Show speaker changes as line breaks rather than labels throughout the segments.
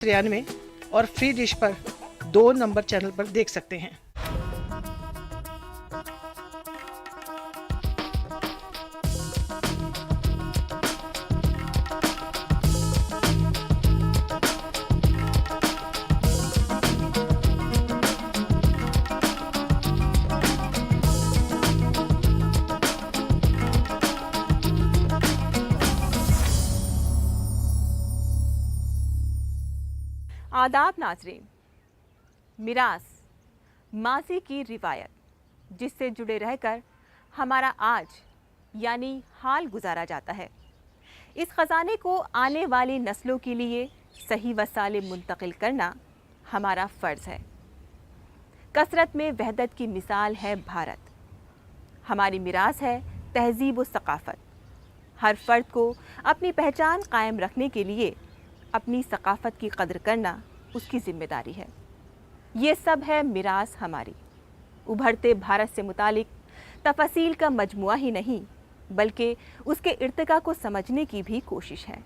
93 और free dish पर 2 number channel पर देख सकते हैं।
आदाब नाज़रीन, मिरास माज़ी की रिवायत जिससे जुड़े रहकर हमारा आज यानी हाल गुजारा जाता है। इस ख़जाने को आने वाली नस्लों के लिए सही वसाले मुंतकिल करना हमारा फ़र्ज़ है। कसरत में वहदत की मिसाल है भारत। हमारी मिरास है तहज़ीब व सक़ाफ़त। हर फ़र्द को अपनी पहचान कायम रखने के लिए अपनी सक़ाफ़त की कदर करना उसकी ज़िम्मेदारी है। ये सब है मिरास हमारी। उभरते भारत से मुतालिक तफ़सील का मजमुआ ही नहीं बल्कि उसके इर्तिका को समझने की भी कोशिश है।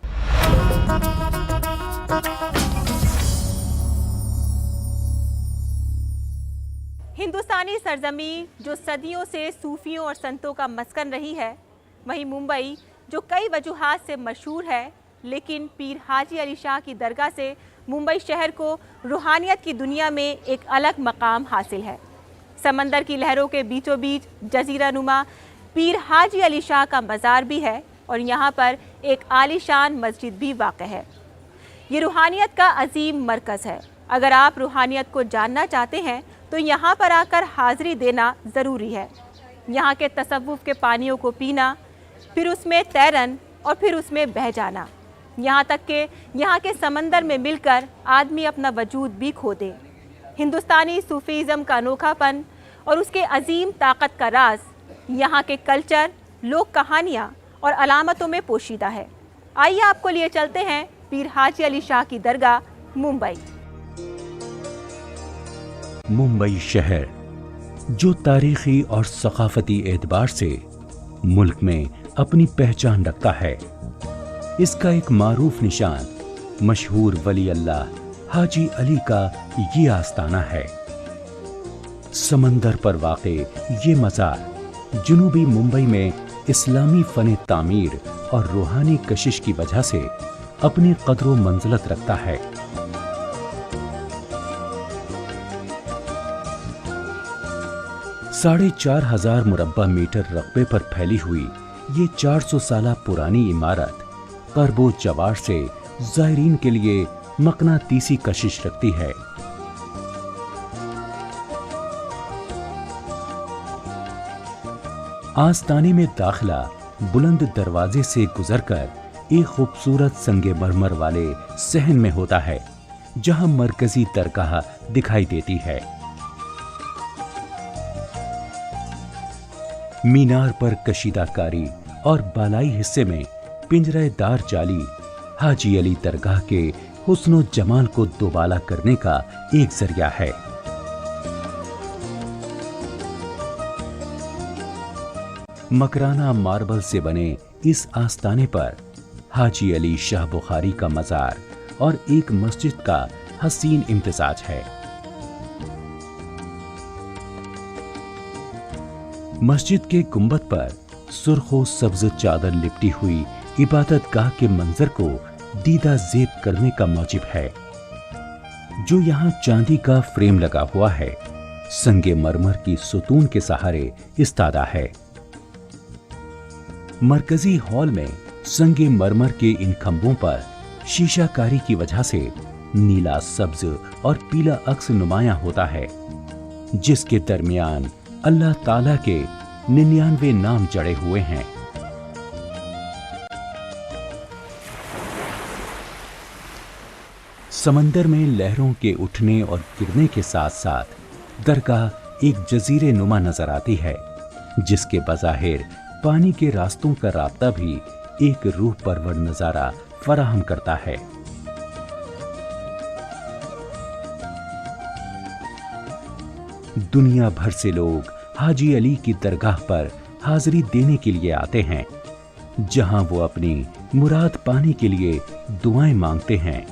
हिंदुस्तानी सरजमी जो सदियों से सूफियों और संतों का मस्कन रही है, वहीं मुंबई जो कई वजूहात से मशहूर है, लेकिन पीर हाजी अली शाह की दरगाह से मुंबई शहर को रूहानियत की दुनिया में एक अलग मकाम हासिल है। समंदर की लहरों के बीचों बीच जजीरा नुमा पीर हाजी अली शाह का मज़ार भी है और यहाँ पर एक आलीशान मस्जिद भी वाक़ है। ये रूहानियत का अजीम मरकज़ है। अगर आप रूहानियत को जानना चाहते हैं तो यहाँ पर आकर हाज़िरी देना ज़रूरी है। यहाँ के तसव्वुफ़ के पानियों को पीना, फिर उसमें तैरन और फिर उसमें बह जाना, यहाँ तक कि यहाँ के समंदर में मिलकर आदमी अपना वजूद भी खो दे। हिंदुस्तानी सूफीज़म का अनोखापन और उसके अजीम ताकत का राज यहाँ के कल्चर, लोक कहानियाँ और अलामतों में पोशीदा है। आइए आपको लिए चलते हैं पीर हाजी अली शाह की दरगाह मुंबई।
मुंबई शहर जो तारीखी और सकाफती एतबार से मुल्क में अपनी पहचान रखता है, इसका एक मारूफ निशान मशहूर वली अल्लाह हाजी अली का ये आस्ताना है। समंदर पर वाक़े ये मज़ार जुनूबी मुंबई में इस्लामी फ़न तामीर और रूहानी कशिश की वजह से अपनी क़द्र मंज़िलत रखता है। साढ़े 4,000 मुरब्बा मीटर रकबे पर फैली हुई ये 400 साल पुरानी इमारत करबो जवार से ज़ायरीन के लिए मकनातीसी कशिश रखती है। आस्ताने में दाखिला बुलंद दरवाजे से गुजरकर एक खूबसूरत संगे मरमर वाले सहन में होता है, जहां मरकजी दरगाह दिखाई देती है। मीनार पर कशीदाकारी और बालाई हिस्से में पिंजरेदार जाली हाजी अली दरगाह के हुस्नो जमाल को दोबाला करने का एक जरिया है। मकराना मार्बल से बने इस आस्ताने पर हाजी अली शाह बुखारी का मज़ार और एक मस्जिद का हसीन इम्तिजाज है। मस्जिद के गुंबद पर सुर्खो सब्ज चादर लिपटी हुई इबादत गाह के मंजर को दीदा ज़ेब करने का मौजिब है। जो यहाँ चांदी का फ्रेम लगा हुआ है, संगे मरमर की सुतून के सहारे इस्तादा है। मरकजी हॉल में संगे मरमर के इन खंभों पर शीशाकारी की वजह से नीला, सब्ज और पीला अक्स नुमायां होता है, जिसके दरमियान अल्लाह ताला के 99 नाम जड़े हुए हैं। समंदर में लहरों के उठने और गिरने के साथ साथ दरगाह एक जजीरे नुमा नजर आती है, जिसके बज़ाहिर पानी के रास्तों का राब्ता भी एक रूह परवर नजारा फराहम करता है। दुनिया भर से लोग हाजी अली की दरगाह पर हाजिरी देने के लिए आते हैं, जहां वो अपनी मुराद पाने के लिए दुआएं मांगते हैं।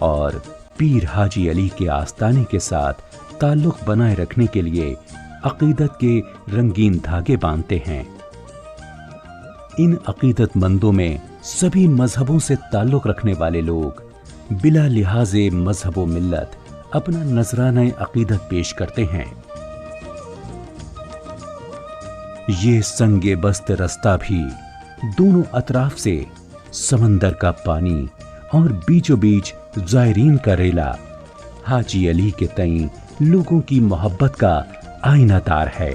और पीर हाजी अली के आस्ताने के साथ ताल्लुक बनाए रखने के लिए अकीदत के रंगीन धागे बांधते हैं। इन अकीदतमंदों में सभी मजहबों से ताल्लुक रखने वाले लोग बिला लिहाजे मजहब व मिल्लत अपना नजराना अकीदत पेश करते हैं। ये संगे बस्त रास्ता भी दोनों अतराफ से समंदर का पानी और बीचों बीच ज़ायरीन का रेला हाजी अली के तई लोगों की मोहब्बत का आईनादार है।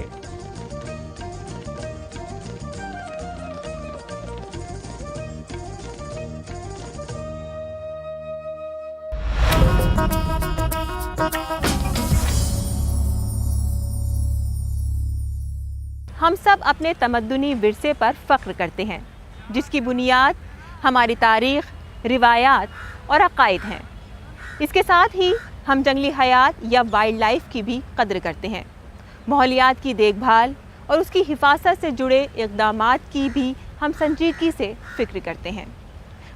हम सब अपने तमद्दुनी विरसे पर फ़ख्र करते हैं, जिसकी बुनियाद हमारी तारीख़, रिवायात और अक़ाइद हैं। इसके साथ ही हम जंगली हयात या वाइल्ड लाइफ की भी कद्र करते हैं। माहौलियात की देखभाल और उसकी हिफाजत से जुड़े इक़दामात की भी हम संजीदगी से फ़िक्र करते हैं।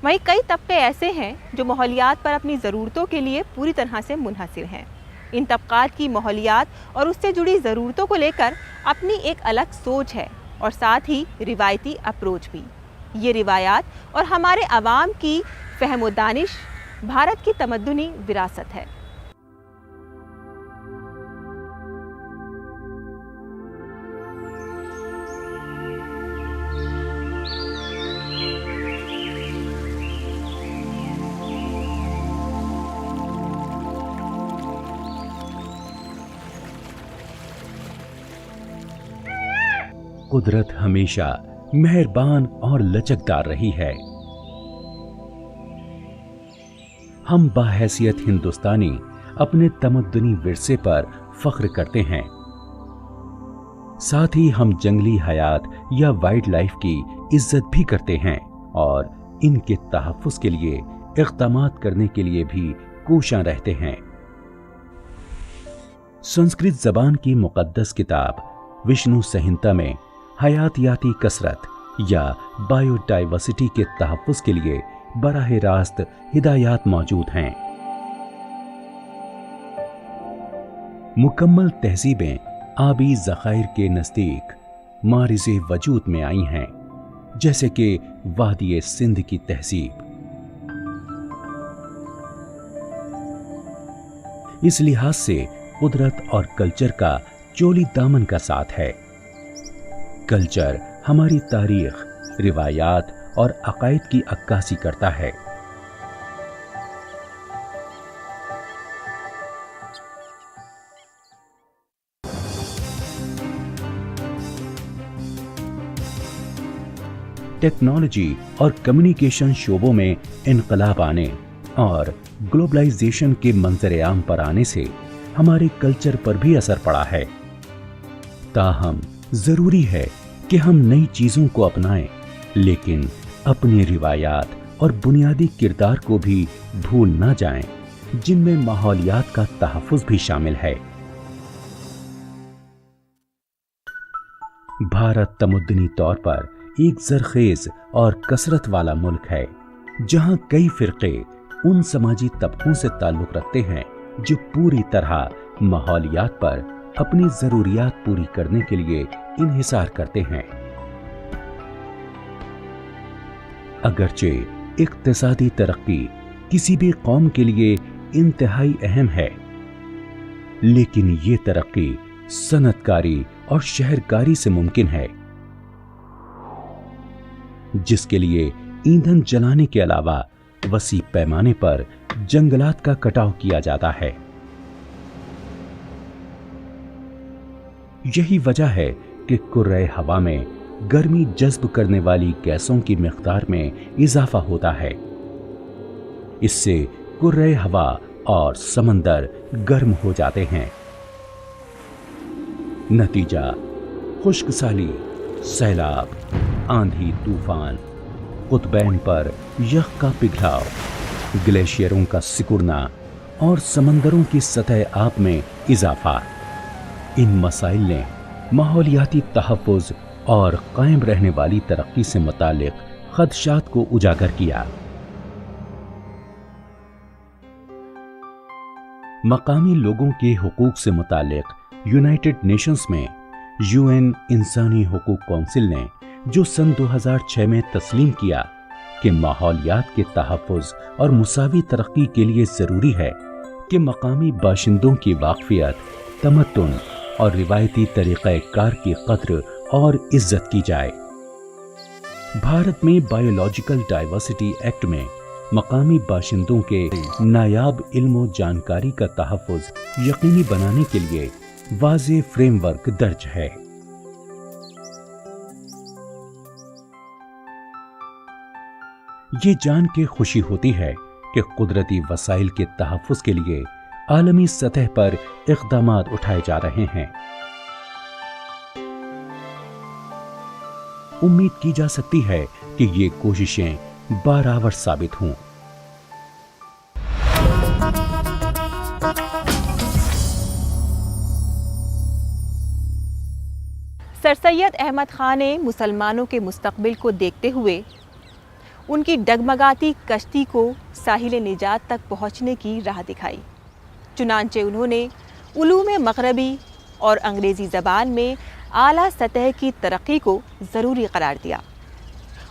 वहीं कई तबके ऐसे हैं जो माहौलियात पर अपनी ज़रूरतों के लिए पूरी तरह से मुनहसिर हैं। इन तबक़ात की माहौलियात और उससे जुड़ी ज़रूरतों को लेकर अपनी एक अलग सोच है और साथ ही रिवायती अप्रोच भी। ये रिवायात और हमारे अवाम की फ़हम व दानिश भारत की तमद्दुनी विरासत है।
कुदरत हमेशा मेहरबान और लचकदार रही है। हम बाहैसियत हिंदुस्तानी अपने तमद्दुनी विरसे पर फख्र करते हैं। साथ ही हम जंगली हयात या वाइल्ड लाइफ की इज्जत भी करते हैं और इनके तहफ़्फ़ुज़ के लिए इक़दामात करने के लिए भी कोशां रहते हैं। संस्कृत ज़बान की मुक़द्दस किताब विष्णु संहिता में हयातियाती कसरत या बायोडाइवर्सिटी के तहफ़्फ़ुज़ के लिए बराह रास्त हिदायत मौजूद हैं। मुकम्मल तहज़ीबें आबी ज़ख़ाइर के नज़दीक मारिज़े वजूद में आई हैं, जैसे कि वादी सिंध की तहज़ीब। इस लिहाज से कुदरत और कल्चर का चोली दामन का साथ है। कल्चर हमारी तारीख, रिवायात और अकायद की अक्कासी करता है। टेक्नोलॉजी और कम्युनिकेशन शोबों में इनकलाब आने और ग्लोबलाइजेशन के मंजर आम पर आने से हमारे कल्चर पर भी असर पड़ा है। ताहम जरूरी है कि हम नई चीजों को अपनाएं, लेकिन अपनी रिवायात और बुनियादी किरदार को भी भूल ना जाएं, जिनमें माहौलियात का तहफ़्फ़ुज़ भी शामिल है। भारत तमद्दुनी तौर पर एक ज़रख़ेज़ और कसरत वाला मुल्क है, जहां कई फ़िरक़े उन समाजी तबकों से ताल्लुक़ रखते हैं जो पूरी तरह माहौलियात पर अपनी ज़रूरियात पूरी करने के लिए इन्हिसार करते हैं। अगरचे इक़्तिसादी तरक्की किसी भी कौम के लिए इंतहाई अहम है, लेकिन ये तरक्की सनतकारी और शहरकारी से मुमकिन है, जिसके लिए ईंधन जलाने के अलावा वसी पैमाने पर जंगलात का कटाव किया जाता है। यही वजह है कि कुर्रे हवा में गर्मी जज्ब करने वाली गैसों की मिक़दार में इजाफा होता है। इससे कुर्रे हवा और समंदर गर्म हो जाते हैं। नतीजा खुश्क साली, सैलाब, आंधी तूफान, कुतबैन पर यख का पिघलाव, ग्लेशियरों का सिकुड़ना और समंदरों की सतह आब में इजाफा। इन मसाइल ने माहौलियाती तहफ़्फ़ुज़ और कायम रहने वाली तरक्की से मुतालिक खदशात को उजागर किया। मकामी लोगों के हुकूक से मुतालिक यूनाइटेड नेशंस में यूएन इंसानी हुकूक काउंसिल ने जो सन 2006 में तस्लीम किया कि माहौलियात के तहफ़्फ़ुज़ और मुसावी तरक्की के लिए ज़रूरी है कि मकामी बाशिंदों की वाक़फ़ियत, तमद्दुन और रिवायती तरीक़ाकार की कद्र और इज्जत की जाए। भारत में बायोलॉजिकल डाइवर्सिटी एक्ट में मकामी बाशिंदों के नायाब इल्म और जानकारी का तहफ़्फ़ुज़ यकीनी बनाने के लिए वाज़ेह फ्रेमवर्क दर्ज है। ये जान के खुशी होती है कि कुदरती वसाइल के तहफ़्फ़ुज़ के लिए आलमी सतह पर इक़दामात उठाए जा रहे हैं। उम्मीद की जा सकती है कि ये कोशिशें बारावर साबित हों।
सर सैयद अहमद खान ने मुसलमानों के मुस्तकबिल को देखते हुए उनकी डगमगाती कश्ती को साहिल निजात तक पहुंचने की राह दिखाई। चुनांचे उन्होंने उलूम मग़रबी और अंग्रेज़ी ज़बान में आला सतह की तरक्की को ज़रूरी करार दिया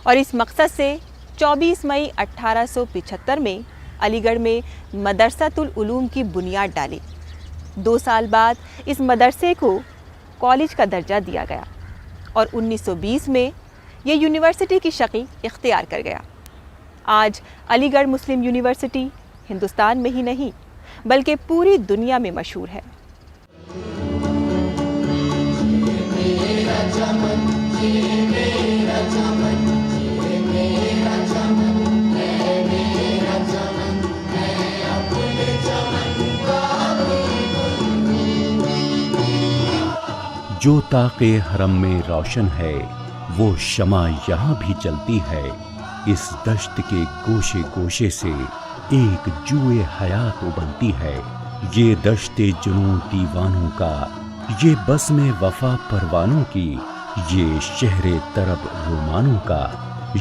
और इस मकसद से 24 मई 1875 में अलीगढ़ में मदरसतुल उलूम की बुनियाद डाली। 2 साल बाद इस मदरसे को कॉलेज का दर्जा दिया गया और 1920 में ये यूनिवर्सिटी की शक्ल इख्तियार कर गया। आज अलीगढ़ मुस्लिम यूनिवर्सिटी हिंदुस्तान में ही नहीं बल्कि पूरी दुनिया में मशहूर है।
जो ताक़े हरम में रोशन है वो शमा यहाँ भी चलती है। इस दश्त के गोशे गोशे से एक जुए हयात उबलती है। ये दश्ते जुनून दीवानों का, ये बस्मे वफा परवानों की, ये शहरे तरब रोमानों का,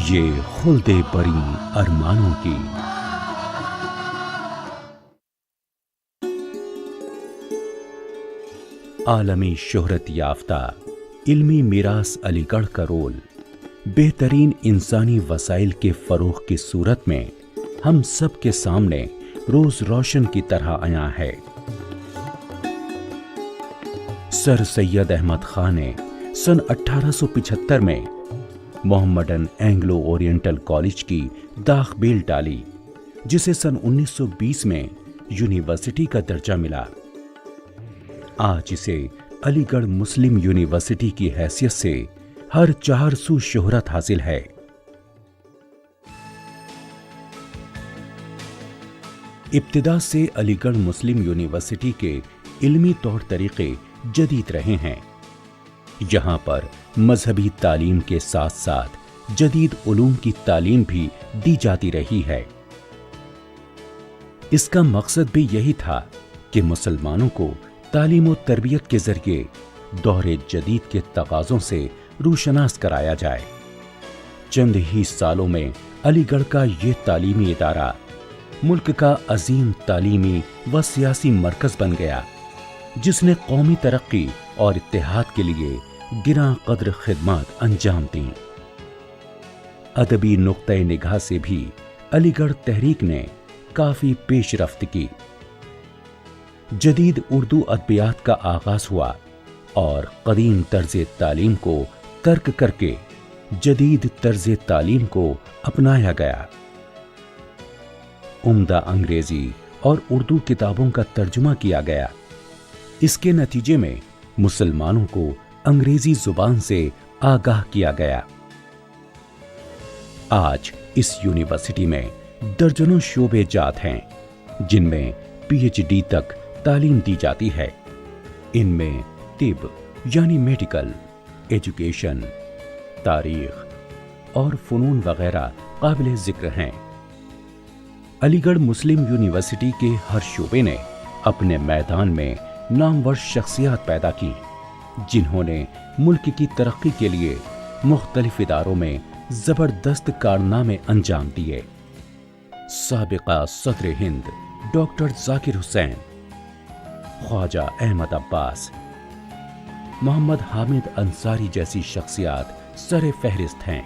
ये खुल्दे बरी अरमानों की। आलमी शोहरत याफ्ता इल्मी मीरास अलीगढ़ का रोल बेहतरीन इंसानी वसाइल के फरोग़ की सूरत में हम सब के सामने रोज रोशन की तरह आया है। सर सैयद अहमद खान ने सन 1875 में मोहम्मडन एंग्लो ओरिएंटल कॉलेज की दाख बेल डाली, जिसे सन 1920 में यूनिवर्सिटी का दर्जा मिला। आज इसे अलीगढ़ मुस्लिम यूनिवर्सिटी की हैसियत से हर 400 शोहरत हासिल है। इब्तिदा से अलीगढ़ मुस्लिम यूनिवर्सिटी के इल्मी तौर तरीके जदीद रहे हैं। यहाँ पर मजहबी तालीम के साथ साथ जदीद उलूम की तालीम भी दी जाती रही है। इसका मकसद भी यही था कि मुसलमानों को तालीम और तरबियत के जरिए दौरे जदीद के तकाज़ों से रूशनास कराया जाए। चंद ही सालों में अलीगढ़ का ये तालीमी इदारा मुल्क का अजीम तालीमी व सियासी मरकज बन गया, जिसने कौमी तरक्की और इत्तेहाद के लिए गिरां कद्र खिदमत अंजाम दी। अदबी नुक्ते निगाह से भी अलीगढ़ तहरीक ने काफी पेशरफ्त की। जदीद उर्दू अदबियात का आगाज हुआ और कदीम तर्ज तालीम को तर्क करके जदीद तर्ज तालीम को अपनाया गया। उम्दा अंग्रेजी और उर्दू किताबों का तर्जुमा किया गया। इसके नतीजे में मुसलमानों को अंग्रेजी जुबान से आगाह किया गया। आज इस यूनिवर्सिटी में दर्जनों शोबे जात हैं, जिनमें पीएचडी तक तालीम दी जाती है। इनमें तिब यानी मेडिकल, एजुकेशन, तारीख और फ़नून वगैरह काबिल ज़िक्र हैं। अलीगढ़ मुस्लिम यूनिवर्सिटी के हर शोबे ने अपने मैदान में नामवर शख्सियत पैदा की, जिन्होंने मुल्क की तरक्की के लिए मुख्तलिफ इदारों में ज़बरदस्त कारनामे अंजाम दिए। साबिका सदर हिंद डॉक्टर जाकिर हुसैन, ख्वाजा अहमद अब्बास, मोहम्मद हामिद अंसारी जैसी शख्सियात सरे फहरिस्त हैं।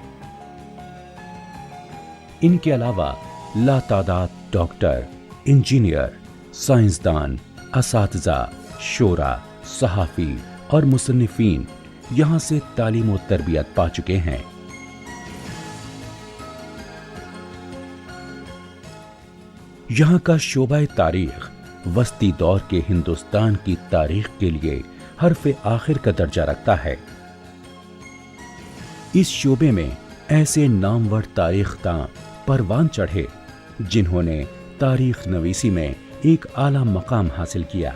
इनके अलावा लातादाद डॉक्टर, इंजीनियर, साइंसदान, असातिज़ा, शोरा, सहाफ़ी और मुसन्निफ़ीन यहाँ से तालीम और तरबियत पा चुके हैं। यहाँ का शोबा तारीख वस्ती दौर के हिंदुस्तान की तारीख के लिए हर्फ़े आखिर का दर्जा रखता है। इस शोबे में ऐसे नामवर तारीख़दां परवान चढ़े जिन्होंने तारीख नवीसी में एक आला मकाम हासिल किया।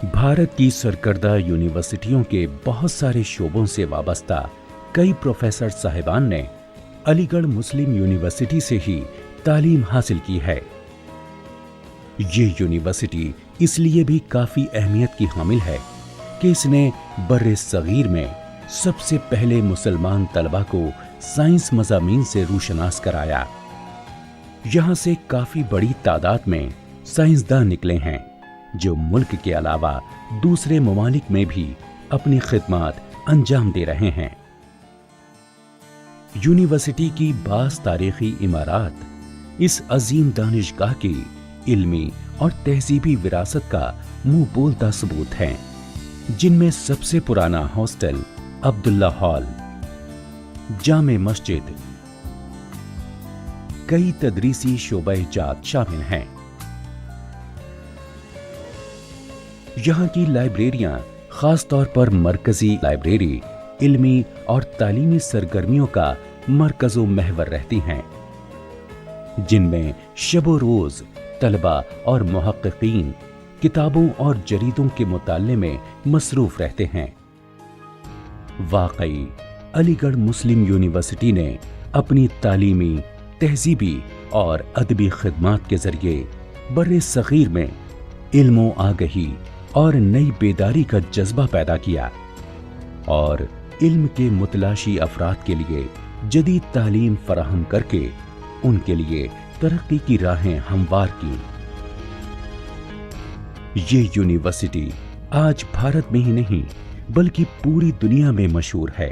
भारत की सरकर्दा यूनिवर्सिटियों के बहुत सारे शोबों से वाबस्ता कई प्रोफेसर साहिबान ने अलीगढ़ मुस्लिम यूनिवर्सिटी से ही तालीम हासिल की है। ये यूनिवर्सिटी इसलिए भी काफी अहमियत की हामिल है कि इसने बर्रे सगीर में सबसे पहले मुसलमान तलबा को साइंस मज़ामीन से रूशनास कराया। यहाँ से काफी बड़ी तादाद में साइंसदान निकले हैं जो मुल्क के अलावा दूसरे ममालिक में भी अपनी खिदमत अंजाम दे रहे हैं। यूनिवर्सिटी की बास तारीखी इमारत इस अजीम दानिशगाह की इल्मी और तहजीबी विरासत का मुंह बोलता सबूत है, जिनमें सबसे पुराना हॉस्टल अब्दुल्ला हॉल, जामे मस्जिद, कई तदरीसी शोबा-ए-जात शामिल हैं। यहाँ की लाइब्रेरियां खास तौर पर मरकजी लाइब्रेरी इल्मी और तालीमी सरगर्मियों का मरकज़ो महवर रहती हैं, जिनमें शबो रोज तलबा और मुहक्किकीन किताबों और जरीदों के मुताले में मसरूफ रहते हैं। वाकई अलीगढ़ मुस्लिम यूनिवर्सिटी ने अपनी तालीमी, तहजीबी और अदबी खिदमात के जरिए बर्रे सगीर में इल्मो आगही और नई बेदारी का जज्बा पैदा किया और इल्म के मुतलाशी अफराद के लिए जदीद तालीम फराहम करके उनके लिए तरक्की की राहें हमवार की। ये यूनिवर्सिटी आज भारत में ही नहीं बल्कि पूरी दुनिया में मशहूर है।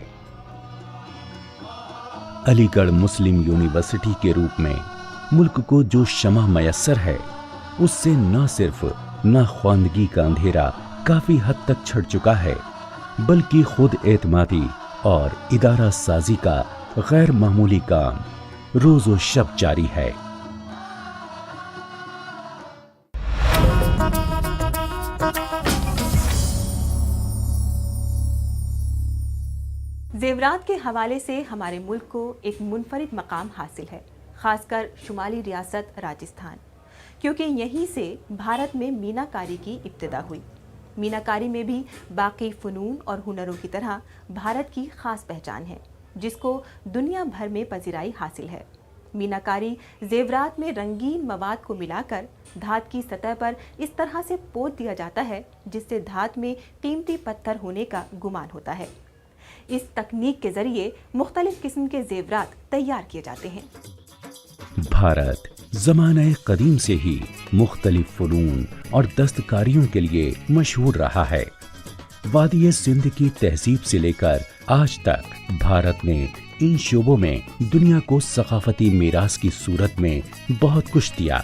अलीगढ़ मुस्लिम यूनिवर्सिटी के रूप में मुल्क को जो शमा मयस्सर है, उससे न सिर्फ नाख्वानदगी का अंधेरा काफी हद तक छड़ चुका है, बल्कि खुद एतमादी और इदारा साजी का गैर मामूली काम रोजो शब जारी है।
जेवरात के हवाले से हमारे मुल्क को एक मुनफरिद मकाम हासिल है, खासकर शुमाली रियासत राजस्थान, क्योंकि यहीं से भारत में मीनाकारी की इब्तिदा हुई। मीनाकारी में भी बाकी फ़नून और हुनरों की तरह भारत की ख़ास पहचान है, जिसको दुनिया भर में पजीराई हासिल है। मीनाकारी जेवरात में रंगीन मवाद को मिलाकर धात की सतह पर इस तरह से पोत दिया जाता है जिससे धात में कीमती पत्थर होने का गुमान होता है। इस तकनीक के जरिए मुख्तलिफ किस्म के जेवरात तैयार किए जाते हैं।
भारत ज़माने कदीम से ही मुख्तलिफ फ़नून और दस्तकारियों के लिए मशहूर रहा है। वादी सिंध की तहजीब से लेकर आज तक भारत ने इन शोबों में दुनिया को सकाफती मीरास की सूरत में बहुत कुछ दिया।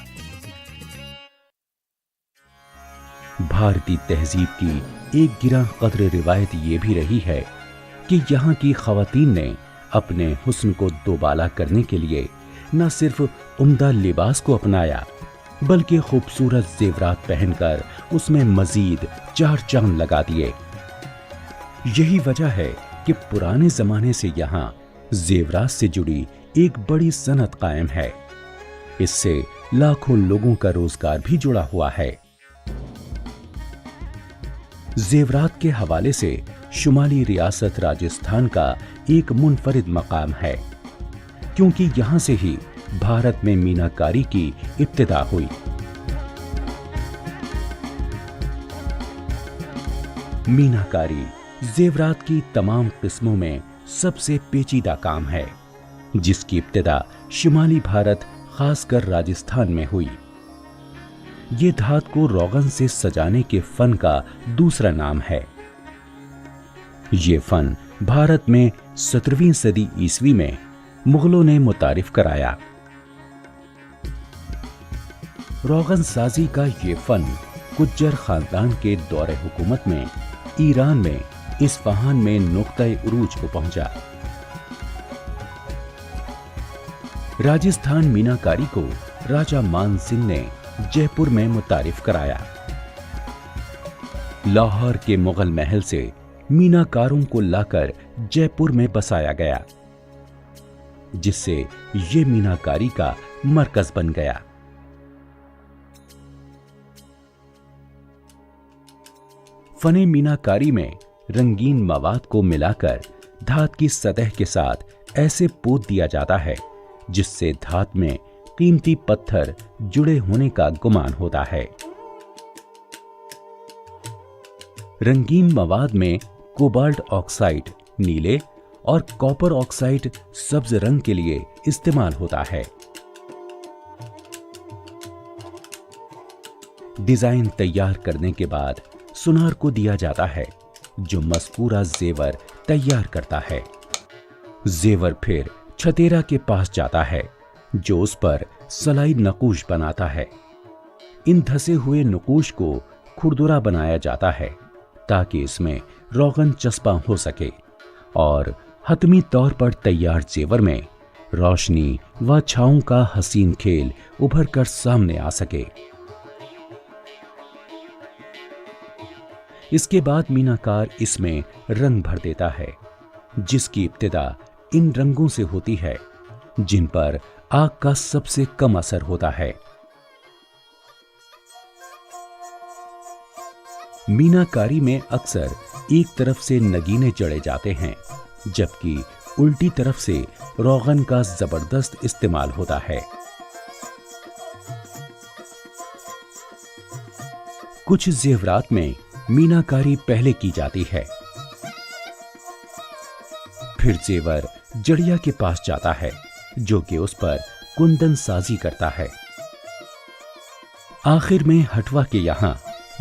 भारतीय तहजीब की एक गिरा कदर रिवायत ये भी रही है कि यहाँ की ख़वातीन ने अपने हुस्न को दोबाला करने के लिए न सिर्फ उम्दा लिबास को अपनाया, बल्कि खूबसूरत जेवरात पहनकर उसमें मजीद चार चांद लगा दिए। यही वजह है कि पुराने जमाने से यहाँ जेवरात से जुड़ी एक बड़ी सनत कायम है। इससे लाखों लोगों का रोजगार भी जुड़ा हुआ है। जेवरात के हवाले से शुमाली रियासत राजस्थान का एक मुनफरिद मकाम है, क्योंकि यहाँ से ही भारत में मीनाकारी की इब्तिदा हुई। मीनाकारी जेवरात की तमाम किस्मों में सबसे पेचीदा काम है, जिसकी इब्तिदा शुमाली भारत खासकर राजस्थान में हुई। ये धात को रोगन से सजाने के फन का दूसरा नाम है। ये फन भारत में 17वीं सदी ईस्वी में मुगलों ने मुतारिफ कराया। रोगन साजी का ये फन गुज्जर खानदान के दौरे हुकूमत में ईरान में इस्फहान में नुक्ता उरूज को पहुंचा। राजस्थान मीनाकारी को राजा मान सिंह ने जयपुर में मुतारिफ कराया। लाहौर के मुगल महल से मीनाकारों को लाकर जयपुर में बसाया गया, जिससे ये मीनाकारी का मरकज बन गया। फने मीनाकारी में रंगीन मवाद को मिलाकर धात की सतह के साथ ऐसे पोत दिया जाता है जिससे धात में कीमती पत्थर जुड़े होने का गुमान होता है। रंगीन मवाद में कोबाल्ट ऑक्साइड नीले और कॉपर ऑक्साइड सब्ज रंग के लिए इस्तेमाल होता है। डिजाइन तैयार करने के बाद सुनार को दिया जाता है, जो मस्कूरा जेवर तैयार करता है। जेवर फिर छतेरा के पास जाता है, जो उस पर सलाई नकूश बनाता है। इन धसे हुए नकूश को खुरदुरा बनाया जाता है ताकि इसमें रोगन चस्पा हो सके और हतमी तौर पर तैयार जेवर में रोशनी व छांव का हसीन खेल उभर कर सामने आ सके। इसके बाद मीनाकार इसमें रंग भर देता है, जिसकी इब्तिदा इन रंगों से होती है जिन पर आग का सबसे कम असर होता है। मीनाकारी में अक्सर एक तरफ से नगीने जड़े जाते हैं, जबकि उल्टी तरफ से रोगन का जबरदस्त इस्तेमाल होता है। कुछ जेवरात में मीनाकारी पहले की जाती है, फिर जेवर जड़िया के पास जाता है, जो कि उस पर कुंदन साजी करता है। आखिर में हटवा के यहां,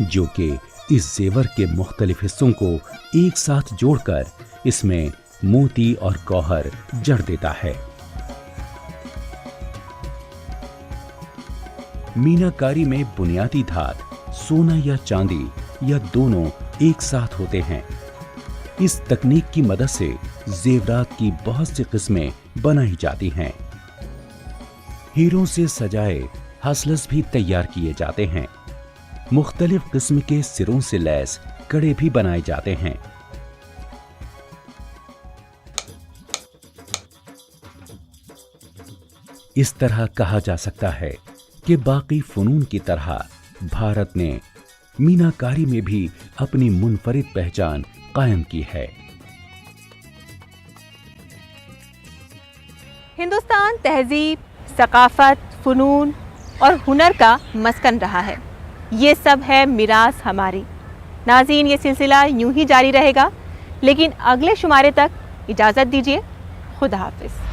जो कि इस जेवर के मुख्तलिफ हिस्सों को एक साथ जोड़कर इसमें मोती और गौहर जड़ देता है। मीनाकारी में बुनियादी धात सोना या चांदी या दोनों एक साथ होते हैं। इस तकनीक की मदद से जेवरात की बहुत सी किस्में बनाई जाती हैं। हीरों से सजाए हासलस भी तैयार किए जाते हैं। मुख्तलिफ किस्म के सिरों से लैस कड़े भी बनाए जाते हैं। इस तरह कहा जा सकता है कि बाकी फनून की तरह भारत ने मीनाकारी में भी अपनी मुनफरिद पहचान कायम की है।
हिंदुस्तान तहजीब, सकाफत, फनून और हुनर का मस्कन रहा है। ये सब है मिरास हमारी। नाज़रीन, ये सिलसिला यूं ही जारी रहेगा, लेकिन अगले शुमारे तक इजाज़त दीजिए। खुदा हाफिज़।